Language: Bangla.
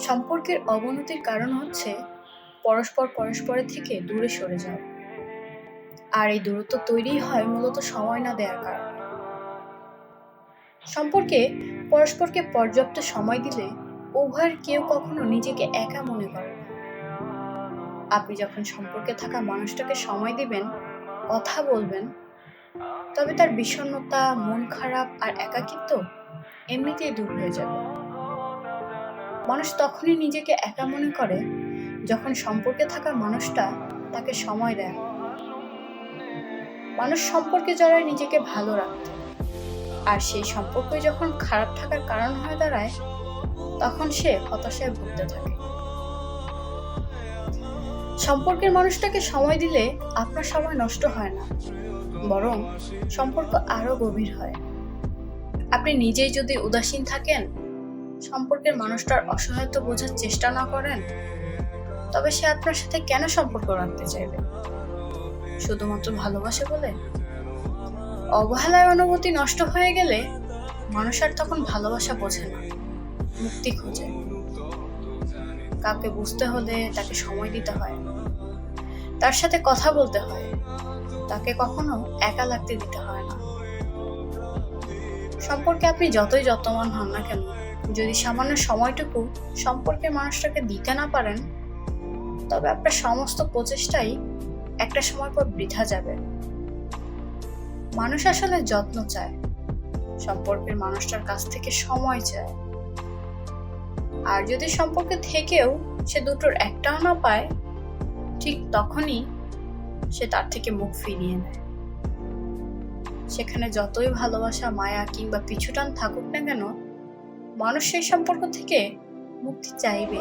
সম্পর্কের অবনতির কারণ হচ্ছে পরস্পর পরস্পরের থেকে দূরে সরে যাওয়া। আর এই দূরত্ব তৈরি হয় মূলত সময় না দেওয়ার কারণে। সম্পর্কে পরস্পরকে পর্যাপ্ত সময় দিলে উভয়ের কেউ কখনো নিজেকে একা মনে করে না। আপনি যখন সম্পর্কে থাকা মানুষটাকে সময় দিবেন, কথা বলবেন, তবে তার বিষণ্ণতা, মন খারাপ আর একাকিত্ব এমনিতেই দূর হয়ে যাবে। মানুষ তখনই নিজেকে একা মনে করে যখন সম্পর্কে থাকা মানুষটা তাকে সময় দেয় না। মানুষ সম্পর্কে জড়ায় নিজেকে ভালো রাখতে, আর সেই সম্পর্কই যখন খারাপ থাকার কারণ হয়ে দাঁড়ায়, তখন সে হতাশায় ভুগতে থাকে। সম্পর্কের মানুষটাকে সময় দিলে আপনার সময় নষ্ট হয় না, বরং সম্পর্ক আরো গভীর হয়। আপনি নিজেই যদি উদাসীন থাকেন, সম্পর্কের মানুষটার অসহায়ত্ব বোঝার চেষ্টা না করেন, তবে সে আপনার সাথে কেন সম্পর্ক রাখতে চাইবে? শুধুমাত্র ভালোবাসে বলে? অবহেলায় অনুভূতি নষ্ট হয়ে গেলে মানুষ আর তখন ভালোবাসা বোঝে না, মুক্তি খোঁজে। কাউকে বুঝতে হলে তাকে সময় দিতে হয়, তার সাথে কথা বলতে হয়, তাকে কখনো একা লাগতে দিতে হয় না। সম্পর্কে আপনি যতই যত্নবান হন না কেন, যদি সামান্য সময়টুকু সম্পর্কের মানুষটাকে দিতে না পারেন, তবে আপনার সমস্ত প্রচেষ্টাই একটা সময় পর বৃথা যাবে। মানুষ আসলে যত্ন চায়, সম্পর্কের মানুষটার কাছ থেকে সময় চায়। আর যদি সম্পর্কে থেকেও সে দুটোর একটাও না পায়, ঠিক তখনই সে তার থেকে মুখ ফিরিয়ে নেয়। সেখানে যতই ভালোবাসা, মায়া কিংবা পিছুটান থাকুক না কেন, মানুষ সেই সম্পর্ক থেকে মুক্তি চাইবে।